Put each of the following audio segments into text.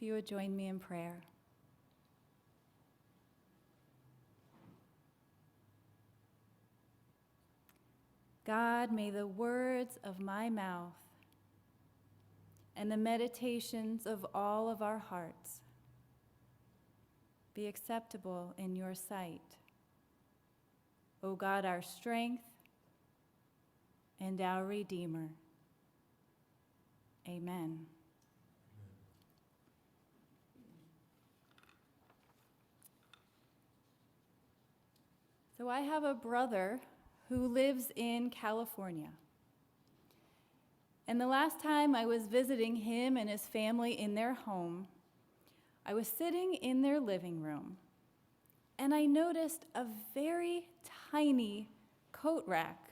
you would join me in prayer. God, may the words of my mouth and the meditations of all of our hearts be acceptable in your sight. O God, our strength and our Redeemer. Amen. So I have a brother who lives in California. And the last time I was visiting him and his family in their home, I was sitting in their living room, and I noticed a very tiny coat rack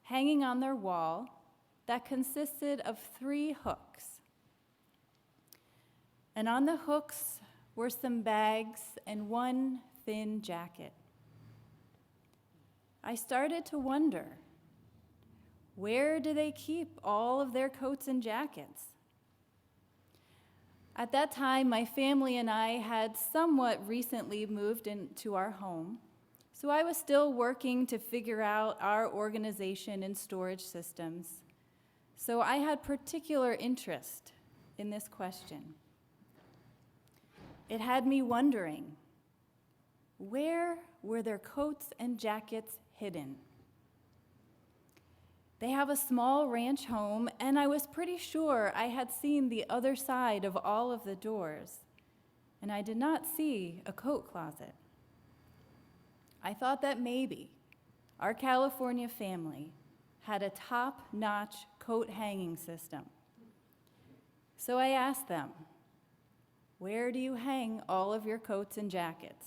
hanging on their wall that consisted of 3 hooks. And on the hooks were some bags and one thin jacket. I started to wonder, where do they keep all of their coats and jackets? At that time, my family and I had somewhat recently moved into our home, so I was still working to figure out our organization and storage systems. So I had particular interest in this question. It had me wondering, where were their coats and jackets hidden? They have a small ranch home, and I was pretty sure I had seen the other side of all of the doors, and I did not see a coat closet. I thought that maybe our California family had a top-notch coat hanging system. So I asked them, where do you hang all of your coats and jackets?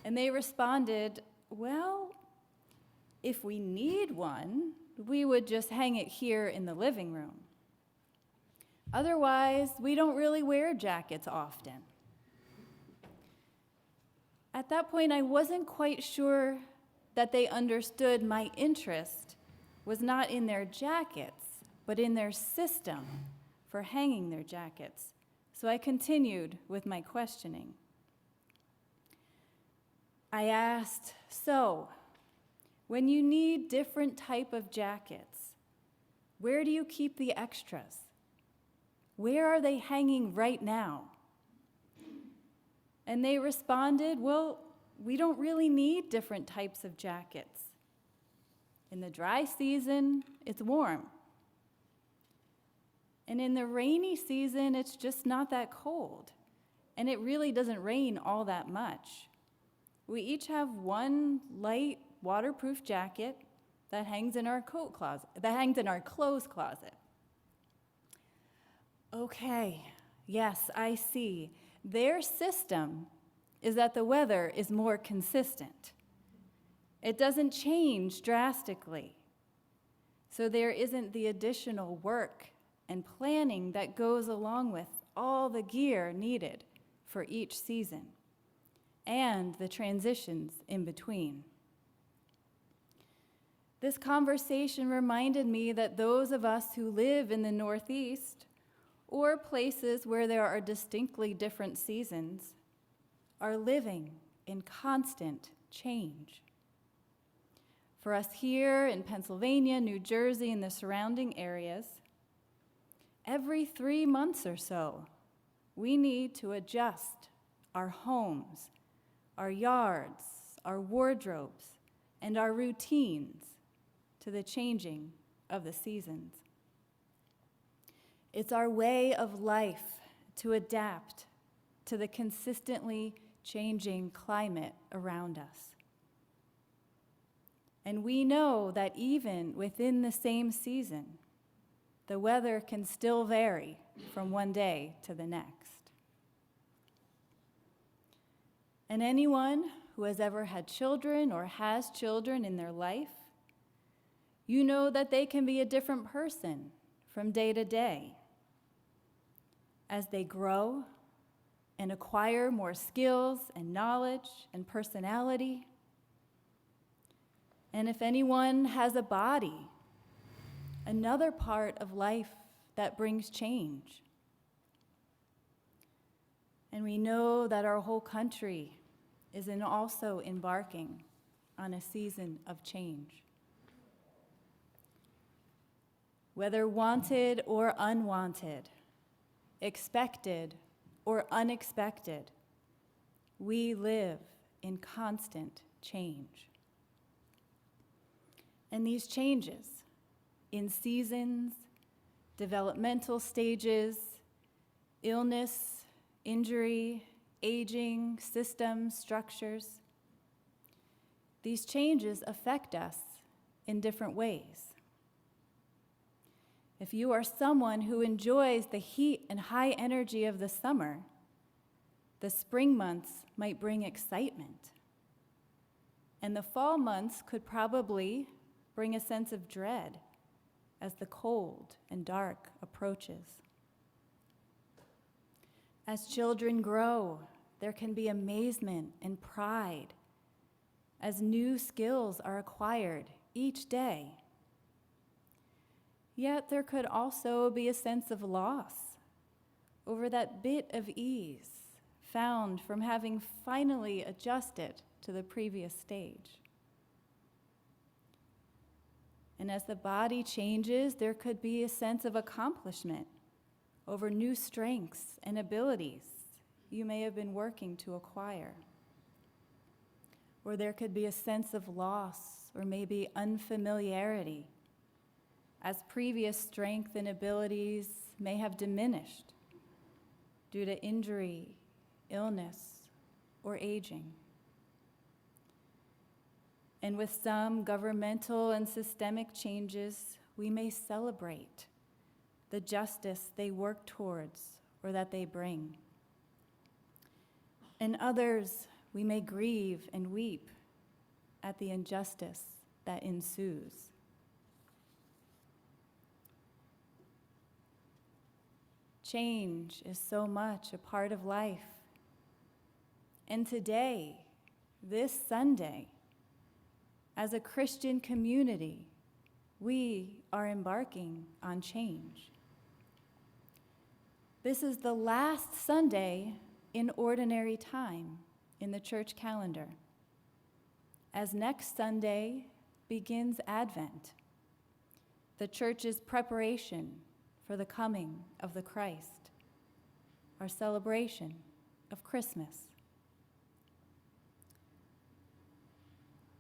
And they responded, well, if we need one, we would just hang it here in the living room. Otherwise, we don't really wear jackets often. At that point, I wasn't quite sure that they understood my interest was not in their jackets, but in their system for hanging their jackets. So I continued with my questioning. I asked, so, when you need different type of jackets, where do you keep the extras? Where are they hanging right now? And they responded, well, we don't really need different types of jackets. In the dry season, it's warm. And in the rainy season, it's just not that cold. And it really doesn't rain all that much. We each have one light waterproof jacket that hangs in our coat closet, that hangs in our clothes closet. Okay, yes, I see. Their system is that the weather is more consistent. It doesn't change drastically. So there isn't the additional work and planning that goes along with all the gear needed for each season and the transitions in between. This conversation reminded me that those of us who live in the Northeast or places where there are distinctly different seasons are living in constant change. For us here in Pennsylvania, New Jersey, and the surrounding areas, every 3 months or so, we need to adjust our homes, our yards, our wardrobes, and our routines to the changing of the seasons. It's our way of life to adapt to the consistently changing climate around us. And we know that even within the same season, the weather can still vary from one day to the next. And anyone who has ever had children or has children in their life, you know that they can be a different person from day to day. As they grow and acquire more skills and knowledge and personality. And if anyone has a body, another part of life that brings change. And we know that our whole country is also embarking on a season of change. Whether wanted or unwanted, expected or unexpected, we live in constant change. And these changes in seasons, developmental stages, illness, injury, aging, systems, structures, these changes affect us in different ways. If you are someone who enjoys the heat and high energy of the summer, the spring months might bring excitement. And the fall months could probably bring a sense of dread as the cold and dark approaches. As children grow, there can be amazement and pride as new skills are acquired each day. Yet there could also be a sense of loss over that bit of ease found from having finally adjusted to the previous stage. And as the body changes, there could be a sense of accomplishment over new strengths and abilities you may have been working to acquire. Or there could be a sense of loss or maybe unfamiliarity as previous strength and abilities may have diminished due to injury, illness, or aging. And with some governmental and systemic changes, we may celebrate the justice they work towards or that they bring. And others, we may grieve and weep at the injustice that ensues. Change is so much a part of life. And today, this Sunday, as a Christian community, we are embarking on change. This is the last Sunday in ordinary time in the church calendar, as next Sunday begins Advent, the church's preparation for the coming of the Christ, our celebration of Christmas.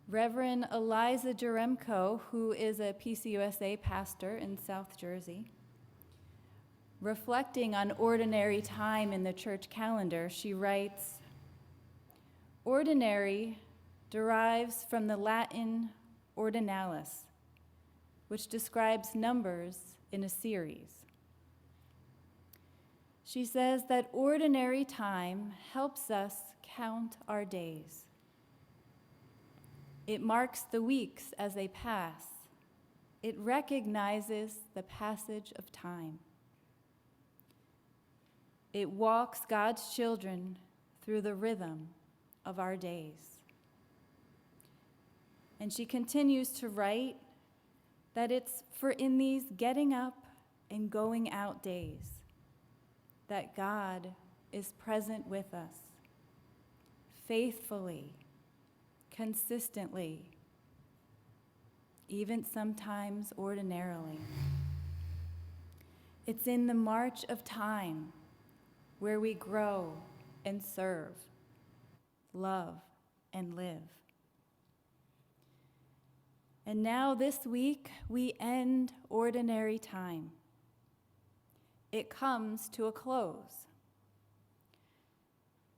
Reverend Eliza Jaremko, who is a PCUSA pastor in South Jersey, reflecting on ordinary time in the church calendar, she writes, "Ordinary derives from the Latin ordinalis, which describes numbers in a series. She says that ordinary time helps us count our days. It marks the weeks as they pass. It recognizes the passage of time. It walks God's children through the rhythm of our days." And she continues to write that it's for in these getting up and going out days that God is present with us, faithfully, consistently, even sometimes ordinarily. It's in the march of time where we grow and serve, love and live. And now this week, we end ordinary time. It comes to a close.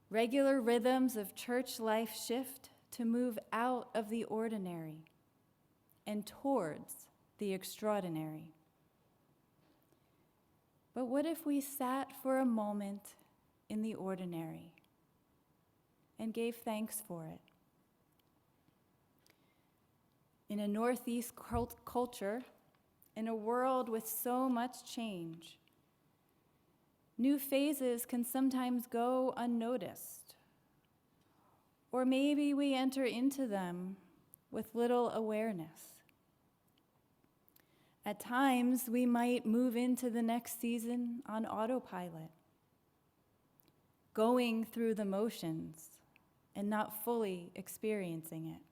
Regular rhythms of church life shift to move out of the ordinary and towards the extraordinary. But what if we sat for a moment in the ordinary and gave thanks for it? In a Northeast culture, in a world with so much change, new phases can sometimes go unnoticed, or maybe we enter into them with little awareness. At times, we might move into the next season on autopilot, going through the motions and not fully experiencing it?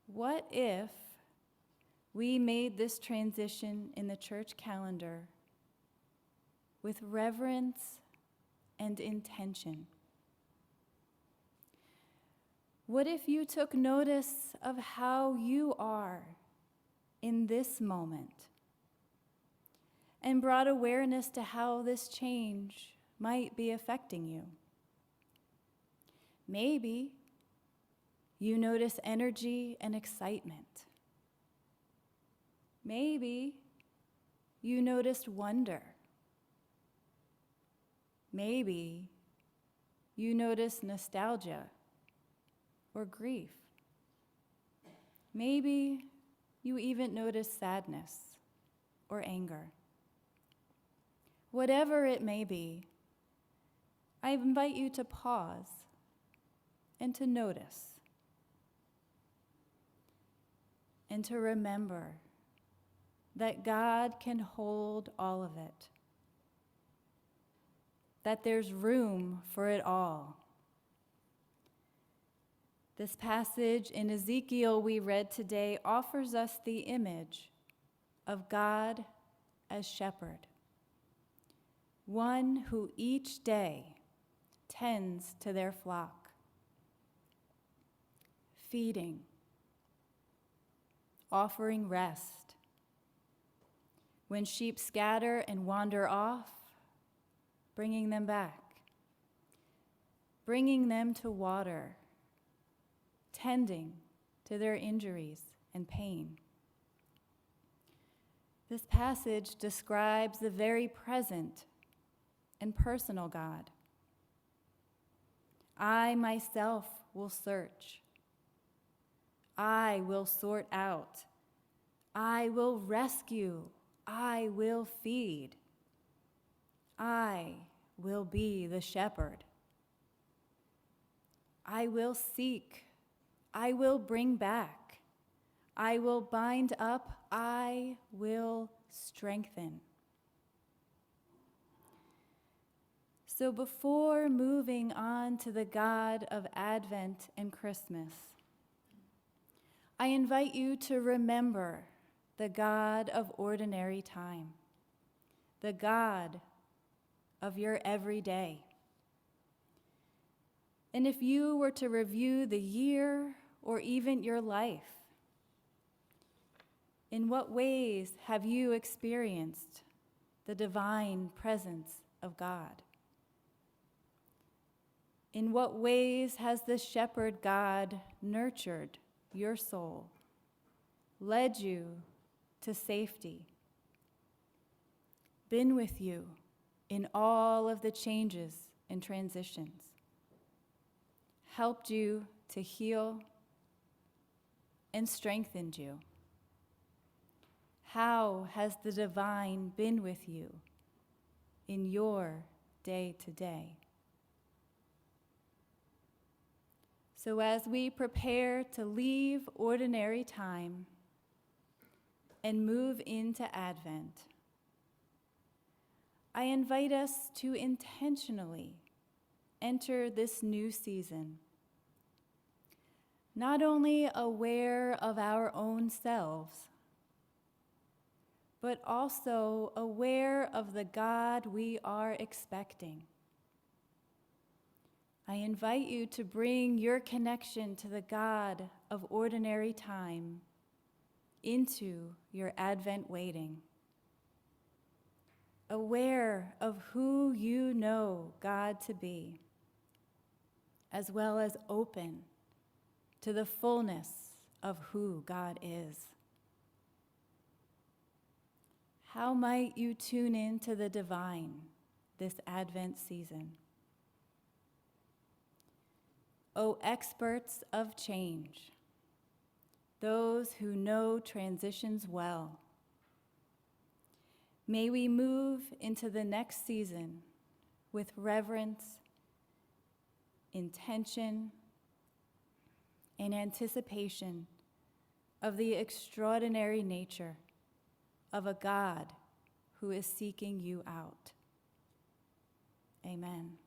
What if we made this transition in the church calendar with reverence and intention? What if you took notice of how you are in this moment and brought awareness to how this change might be affecting you? Maybe you notice energy and excitement. Maybe you noticed wonder. Maybe you notice nostalgia or grief. Maybe you even notice sadness or anger. Whatever it may be, I invite you to pause and to notice and to remember that God can hold all of it, that there's room for it all. This passage in Ezekiel we read today offers us the image of God as shepherd, one who each day tends to their flock, feeding, offering rest. When sheep scatter and wander off, bringing them back, bringing them to water, tending to their injuries and pain. This passage describes the very present and personal God. I myself will search. I will sort out. I will rescue. I will feed. I will be the shepherd. I will seek. I will bring back. I will bind up. I will strengthen. So before moving on to the God of Advent and Christmas, I invite you to remember the God of ordinary time, the God of your everyday. And if you were to review the year or even your life, in what ways have you experienced the divine presence of God? In what ways has the shepherd God nurtured your soul, led you to safety, been with you in all of the changes and transitions, helped you to heal and strengthened you? How has the divine been with you in your day-to-day? So as we prepare to leave ordinary time and move into Advent, I invite us to intentionally enter this new season, not only aware of our own selves, but also aware of the God we are expecting. I invite you to bring your connection to the God of ordinary time into your Advent waiting, aware of who you know God to be, as well as open to the fullness of who God is. How might you tune into the divine this Advent season? O experts of change, those who know transitions well, may we move into the next season with reverence, intention, and anticipation of the extraordinary nature of a God who is seeking you out. Amen.